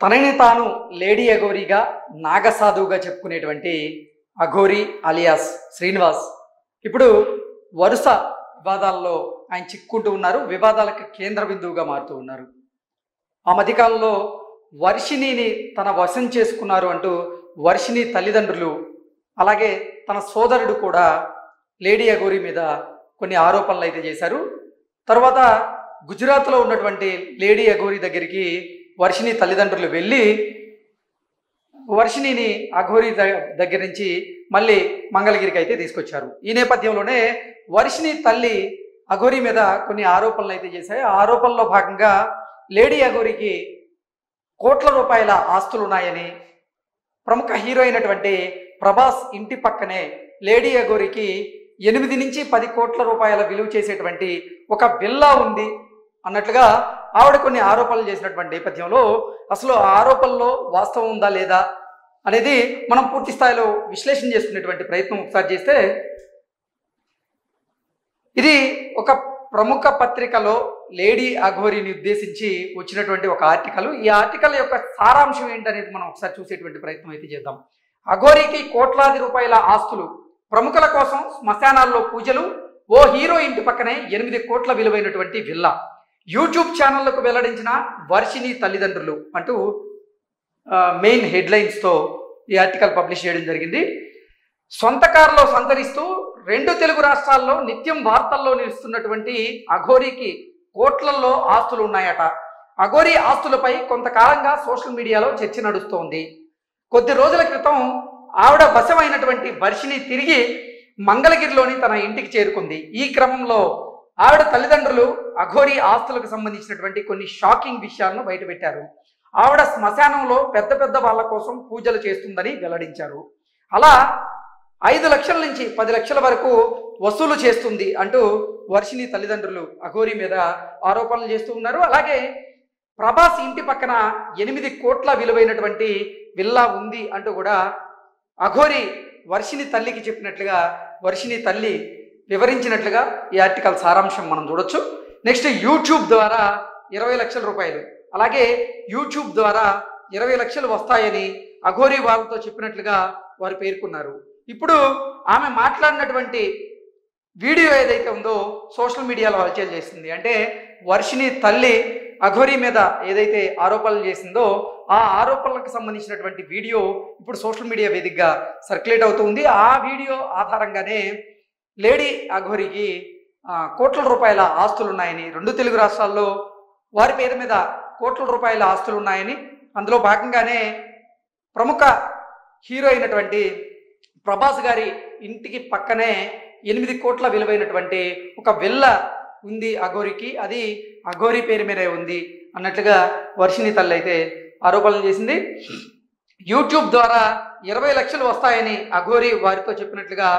తనని తాను లేడీ అఘోరీగా నాగసాధువుగా చెప్పుకునేటువంటి అఘోరీ అలియాస్ శ్రీనివాస్ ఇప్పుడు వరుస వివాదాల్లో ఆయన చిక్కుంటూ ఉన్నారు. వివాదాలకు కేంద్ర బిందువుగా మారుతూ ఉన్నారు. ఆ మధ్యకాలంలో వర్షిణిని తన వశం చేసుకున్నారు అంటూ వర్షిణి తల్లిదండ్రులు అలాగే తన సోదరుడు కూడా లేడీ అఘోరీ మీద కొన్ని ఆరోపణలు అయితే చేశారు. తర్వాత గుజరాత్లో ఉన్నటువంటి లేడీ అఘోరీ దగ్గరికి వర్షిణి తల్లిదండ్రులు వెళ్ళి వర్షిణిని అఘోరీ దగ్గర నుంచి మళ్ళీ మంగళగిరికి అయితే తీసుకొచ్చారు. ఈ నేపథ్యంలోనే వర్షిణి తల్లి అఘోరీ మీద కొన్ని ఆరోపణలు అయితే చేశాయి. ఆ ఆరోపణలో భాగంగా లేడీ అఘోరీకి కోట్ల రూపాయల ఆస్తులు ఉన్నాయని, ప్రముఖ హీరో అయినటువంటి ప్రభాస్ ఇంటి పక్కనే లేడీ అఘోరీకి 8 నుంచి 10 కోట్ల రూపాయల విలువ చేసేటువంటి ఒక విల్లా ఉంది అన్నట్లుగా ఆవిడ కొన్ని ఆరోపణలు చేసినటువంటి నేపథ్యంలో అసలు ఆ ఆరోపణలో వాస్తవం ఉందా లేదా అనేది మనం పూర్తి స్థాయిలో విశ్లేషణ చేసుకునేటువంటి ప్రయత్నం ఒకసారి చేస్తే, ఇది ఒక ప్రముఖ పత్రికలో లేడీ అఘోరీని ఉద్దేశించి వచ్చినటువంటి ఒక ఆర్టికల్. ఈ ఆర్టికల్ యొక్క సారాంశం ఏంటనేది మనం ఒకసారి చూసేటువంటి ప్రయత్నం అయితే చేద్దాం. అఘోరీకి కోట్లాది రూపాయల ఆస్తులు, ప్రముఖుల కోసం శ్మశానాల్లో పూజలు, ఓ హీరో ఇంటి పక్కనే 8 కోట్ల విలువైనటువంటి విల్లా, యూట్యూబ్ ఛానళ్లకు వెల్లడించిన వర్షిణి తల్లిదండ్రులు అంటూ మెయిన్ హెడ్లైన్స్తో ఈ ఆర్టికల్ పబ్లిష్ చేయడం జరిగింది. సొంత కారులో సంచరిస్తూ 2 తెలుగు రాష్ట్రాల్లో నిత్యం వార్తల్లో నిలుస్తున్నటువంటి అఘోరీకి కోట్లల్లో ఆస్తులు ఉన్నాయట. అఘోరీ ఆస్తులపై కొంతకాలంగా సోషల్ మీడియాలో చర్చ నడుస్తోంది. కొద్ది రోజుల క్రితం ఆవిడ వశమైనటువంటి వర్షిణి తిరిగి మంగళగిరిలోని తన ఇంటికి చేరుకుంది. ఈ క్రమంలో ఆవిడ తల్లిదండ్రులు అఘోరీ ఆస్తులకు సంబంధించినటువంటి కొన్ని షాకింగ్ విషయాలను బయటపెట్టారు. ఆవిడ శ్మశానంలో పెద్ద పెద్ద వాళ్ళ కోసం పూజలు చేస్తుందని వెల్లడించారు. అలా 5 లక్షల నుంచి 10 లక్షల వరకు వసూలు చేస్తుంది అంటూ వర్షిణి తల్లిదండ్రులు అఘోరీ మీద ఆరోపణలు చేస్తూ ఉన్నారు. అలాగే ప్రభాస్ ఇంటి పక్కన 8 కోట్ల విలువైనటువంటి విల్లా ఉంది అంటూ కూడా అఘోరీ వర్షిణి తల్లికి చెప్పినట్లుగా వర్షిణి తల్లి వివరించినట్లుగా ఈ ఆర్టికల్ సారాంశం మనం చూడొచ్చు. నెక్స్ట్, యూట్యూబ్ ద్వారా 20 లక్షల రూపాయలు, అలాగే యూట్యూబ్ ద్వారా 20 లక్షలు వస్తాయని అఘోరీ వాళ్ళతో చెప్పినట్లుగా వారు పేర్కొన్నారు. ఇప్పుడు ఆమె మాట్లాడినటువంటి వీడియో ఏదైతే ఉందో సోషల్ మీడియాలో హల్చల్ చేసింది. అంటే వర్షిణి తల్లి అఘోరీ మీద ఏదైతే ఆరోపణలు చేసిందో ఆ ఆరోపణలకు సంబంధించినటువంటి వీడియో ఇప్పుడు సోషల్ మీడియా వేదికగా సర్క్యులేట్ అవుతుంది. ఆ వీడియో ఆధారంగానే లేడీ అఘోరీకి కోట్ల రూపాయల ఆస్తులు ఉన్నాయని, 2 తెలుగు రాష్ట్రాల్లో వారి పేరు మీద కోట్ల రూపాయల ఆస్తులు ఉన్నాయని, అందులో భాగంగానే ప్రముఖ హీరో అయినటువంటి ప్రభాస్ గారి ఇంటికి పక్కనే 8 కోట్ల విలువైనటువంటి ఒక విల్లా ఉంది అఘోరీకి, అది అఘోరీ పేరు మీదే ఉంది అన్నట్లుగా వర్షిణి తల్లి అయితే ఆరోపణలు చేసింది. యూట్యూబ్ ద్వారా 20 లక్షలు వస్తాయని అఘోరీ వారితో చెప్పినట్లుగా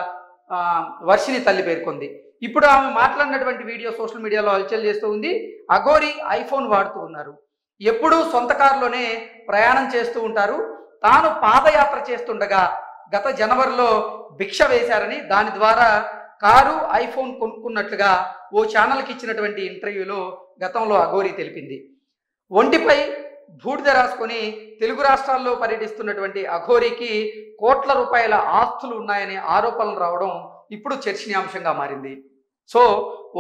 వర్షిణి తల్లి పేర్కొంది. ఇప్పుడు ఆమె మాట్లాడినటువంటి వీడియో సోషల్ మీడియాలో హల్చల్ చేస్తూ ఉంది. అఘోరీ ఐఫోన్ వాడుతూ ఉన్నారు, ఎప్పుడూ సొంత కారులోనే ప్రయాణం చేస్తూ ఉంటారు. తాను పాదయాత్ర చేస్తుండగా గత జనవరిలో భిక్ష వేశారని, దాని ద్వారా కారు ఐఫోన్ కొనుక్కున్నట్లుగా ఓ ఛానల్కి ఇచ్చినటువంటి ఇంటర్వ్యూలో గతంలో అఘోరీ తెలిపింది. ఒంటిపై బూడిద రాసుకొని తెలుగు రాష్ట్రాల్లో పర్యటిస్తున్నటువంటి అఘోరీకి కోట్ల రూపాయల ఆస్తులు ఉన్నాయనే ఆరోపణలు రావడం ఇప్పుడు చర్చనీయాంశంగా మారింది. సో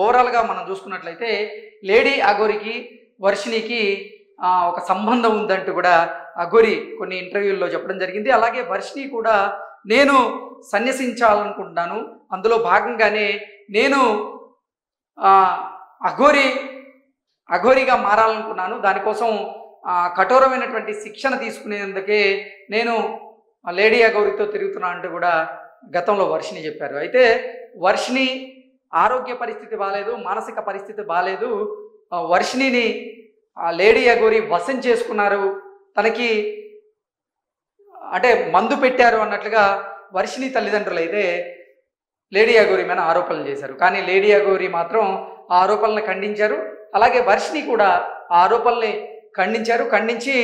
ఓవరాల్గా మనం చూసుకున్నట్లయితే లేడీ అఘోరీకి వర్షిణికి ఒక సంబంధం ఉందంటూ కూడా అఘోరీ కొన్ని ఇంటర్వ్యూల్లో చెప్పడం జరిగింది. అలాగే వర్షిణి కూడా నేను సన్యసించాలనుకుంటున్నాను, అందులో భాగంగానే నేను అఘోరీగా మారాలనుకున్నాను, దానికోసం కఠోరమైనటువంటి శిక్షణ తీసుకునేందుకే నేను లేడీ అఘోరీతో తిరుగుతున్నా అంటూ కూడా గతంలో వర్షిణి చెప్పారు. అయితే వర్షిణి ఆరోగ్య పరిస్థితి బాగాలేదు, మానసిక పరిస్థితి బాగాలేదు, వర్షిణిని లేడీ అఘోరీ వశం చేసుకున్నారు, తనకి అంటే మందు పెట్టారు అన్నట్లుగా వర్షిణి తల్లిదండ్రులు అయితే లేడీ అఘోరీ మీద ఆరోపణలు చేశారు. కానీ లేడీ అఘోరీ మాత్రం ఆ ఆరోపణలను ఖండించారు. అలాగే వర్షిణి కూడా ఆ ఆరోపణల్ని ఖండించి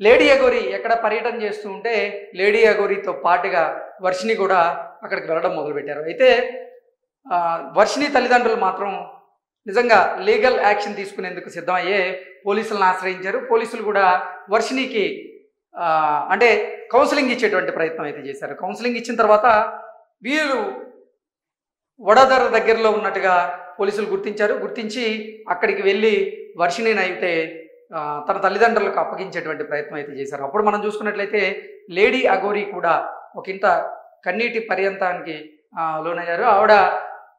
లేడీ అఘోరీ ఎక్కడ పర్యటన చేస్తూ ఉంటే లేడీ అఘోరీతో పాటుగా వర్షిణి కూడా అక్కడికి వెళ్ళడం మొదలుపెట్టారు. అయితే వర్షిణి తల్లిదండ్రులు మాత్రం నిజంగా లీగల్ యాక్షన్ తీసుకునేందుకు సిద్ధమయ్యే పోలీసులను ఆశ్రయించారు. పోలీసులు కూడా వర్షినికి అంటే కౌన్సిలింగ్ ఇచ్చేటువంటి ప్రయత్నం అయితే చేశారు. కౌన్సిలింగ్ ఇచ్చిన తర్వాత వీళ్ళు వడోదర దగ్గరలో ఉన్నట్టుగా పోలీసులు గుర్తించి అక్కడికి వెళ్ళి వర్షిణిని అయితే తన తల్లిదండ్రులకు అప్పగించేటువంటి ప్రయత్నం అయితే చేశారు. అప్పుడు మనం చూసుకున్నట్లయితే లేడీ అఘోరి కూడా ఒక ఇంత కన్నీటి పర్యంతానికి లోనయ్యారు. ఆవిడ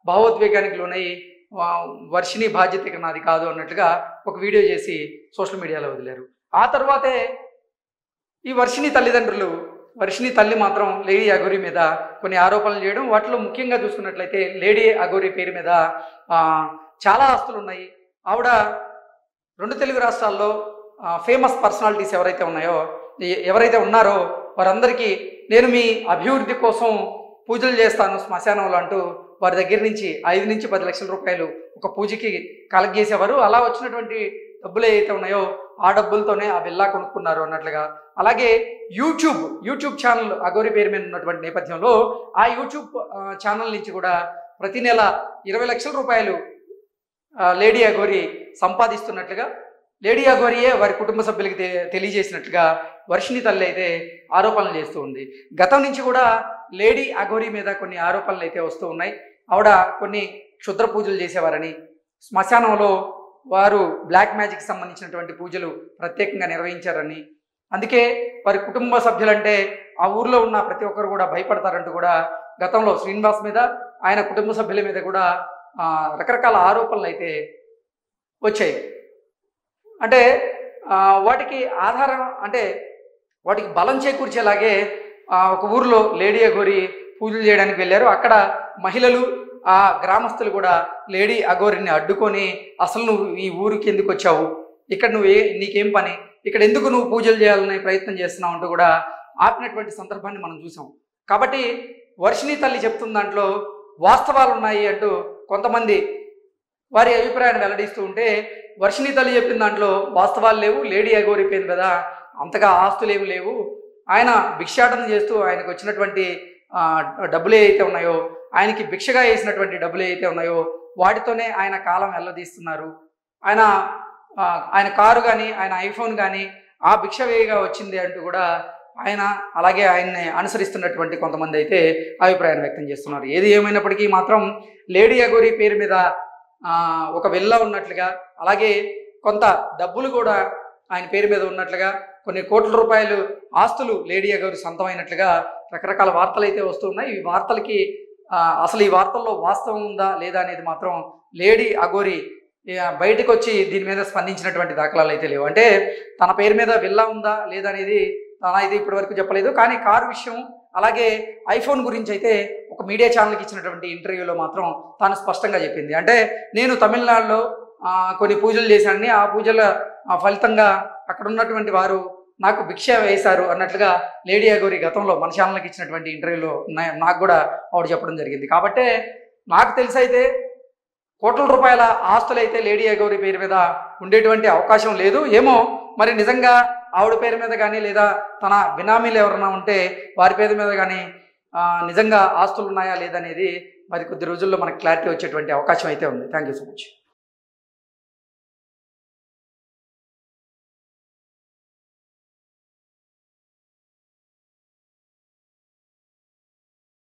భావోద్వేగానికి లోనై వర్షిణి బాధ్యత ఇక నాది కాదు అన్నట్లుగా ఒక వీడియో చేసి సోషల్ మీడియాలో వదిలారు. ఆ తర్వాతే ఈ వర్షిణి తల్లి మాత్రం లేడీ అఘోరి మీద కొన్ని ఆరోపణలు చేయడం, వాటిలో ముఖ్యంగా చూసుకున్నట్లయితే లేడీ అఘోరి పేరు మీద చాలా ఆస్తులు ఉన్నాయి. ఆవిడ 2 తెలుగు రాష్ట్రాల్లో ఫేమస్ పర్సనాలిటీస్ ఎవరైతే ఉన్నారో వారందరికీ నేను మీ అభివృద్ధి కోసం పూజలు చేస్తాను శ్మశానంలో అంటూ వారి దగ్గర నుంచి 5 నుంచి 10 లక్షల రూపాయలు ఒక పూజకి కలెక్ట్ చేసేవారు. అలా వచ్చినటువంటి డబ్బులు ఏవైతే ఉన్నాయో ఆ డబ్బులతోనే ఆ విల్లా కొనుక్కున్నారు అన్నట్లుగా. అలాగే యూట్యూబ్ ఛానల్ అఘోరి పేరు మీద ఉన్నటువంటి నేపథ్యంలో ఆ యూట్యూబ్ ఛానల్ నుంచి కూడా ప్రతి నెల 20 లక్షల రూపాయలు లేడీ అఘోరి సంపాదిస్తున్నట్లుగా లేడీ అఘోరియే వారి కుటుంబ సభ్యులకి తెలియజేసినట్లుగా వర్షిణి తల్లి అయితే ఆరోపణలు చేస్తూ ఉంది. గతం నుంచి కూడా లేడీ అఘోరి మీద కొన్ని ఆరోపణలు అయితే వస్తూ ఉన్నాయి. ఆవిడ కొన్ని క్షుద్ర పూజలు చేసేవారని, శ్మశానంలో వారు బ్లాక్ మ్యాజిక్ సంబంధించినటువంటి పూజలు ప్రత్యేకంగా నిర్వహించారని, అందుకే వారి కుటుంబ సభ్యులంటే ఆ ఊర్లో ఉన్న ప్రతి ఒక్కరు కూడా భయపడతారంటూ కూడా గతంలో శ్రీనివాస్ మీద ఆయన కుటుంబ సభ్యుల మీద కూడా రకరకాల ఆరోపణలు అయితే వచ్చాయి. అంటే వాటికి ఆధారం అంటే వాటికి బలం చేకూర్చేలాగే ఒక ఊర్లో లేడీ అఘోరి పూజలు చేయడానికి వెళ్ళారు. అక్కడ మహిళలు ఆ గ్రామస్తులు కూడా లేడీ అఘోరిని అడ్డుకొని అసలు నువ్వు ఈ ఊరికి ఎందుకు వచ్చావు, ఇక్కడ నీకేం పని, ఇక్కడ ఎందుకు నువ్వు పూజలు చేయాలనే ప్రయత్నం చేస్తున్నావు అంటూ కూడా ఆపినటువంటి సందర్భాన్ని మనం చూసాం. కాబట్టి వర్షిణి తల్లి చెప్తున్న దాంట్లో వాస్తవాలు ఉన్నాయి అంటూ కొంతమంది వారి అభిప్రాయాన్ని వెల్లడిస్తూ ఉంటే, వర్షిణి తల్లి చెప్పిన దాంట్లో వాస్తవాలు లేవు, లేడీ అఘోరి పేరు కదా అంతగా ఆస్తులు ఏమి లేవు, ఆయన భిక్షాటన చేస్తూ ఆయనకు వచ్చినటువంటి డబ్బులు ఏవైతే ఉన్నాయో, ఆయనకి భిక్షగా వేసినటువంటి డబ్బులు ఏవైతే ఉన్నాయో వాటితోనే ఆయన కాలం వెళ్ళదీస్తున్నారు, ఆయన కారు కానీ ఆయన ఐఫోన్ కానీ ఆ భిక్ష వేయగా వచ్చింది అంటూ కూడా అలాగే ఆయన్ని అనుసరిస్తున్నటువంటి కొంతమంది అయితే అభిప్రాయాన్ని వ్యక్తం చేస్తున్నారు. ఏది ఏమైనప్పటికీ మాత్రం లేడీ అఘోరి పేరు మీద ఒక విల్లా ఉన్నట్లుగా, అలాగే కొంత డబ్బులు కూడా ఆయన పేరు మీద ఉన్నట్లుగా, కొన్ని కోట్ల రూపాయలు ఆస్తులు లేడీ అఘోరి సొంతమైనట్లుగా రకరకాల వార్తలు అయితే వస్తున్నాయి. ఈ వార్తలకి అసలు ఈ వార్తల్లో వాస్తవం ఉందా లేదా అనేది మాత్రం లేడీ అఘోరి బయటకు వచ్చి దీని మీద స్పందించినటువంటి దాఖలాలు అయితే లేవు. అంటే తన పేరు మీద విల్లా ఉందా లేదా అనేది తన అయితే ఇప్పటి వరకు చెప్పలేదు. కానీ కారు విషయం అలాగే ఐఫోన్ గురించి అయితే ఒక మీడియా ఛానల్కి ఇచ్చినటువంటి ఇంటర్వ్యూలో మాత్రం తాను స్పష్టంగా చెప్పింది. అంటే నేను తమిళనాడులో కొన్ని పూజలు చేశానని, ఆ పూజల ఫలితంగా అక్కడ ఉన్నటువంటి వారు నాకు భిక్ష వేశారు అన్నట్లుగా లేడీ అఘోరి గతంలో మన ఛానల్కి ఇచ్చినటువంటి ఇంటర్వ్యూలో నాకు కూడా ఆవిడ చెప్పడం జరిగింది. కాబట్టే నాకు తెలిసి అయితే కోట్ల రూపాయల ఆస్తులు అయితే లేడీ అఘోరి పేరు మీద ఉండేటువంటి అవకాశం లేదు. ఏమో మరి నిజంగా ఆవిడ పేరు మీద కానీ లేదా తన బినామీలు ఎవరైనా ఉంటే వారి పేరు మీద కానీ నిజంగా ఆస్తులు ఉన్నాయా లేదనేది మరి కొద్ది రోజుల్లో మనకు క్లారిటీ వచ్చేటువంటి అవకాశం అయితే ఉంది. Thank you so much.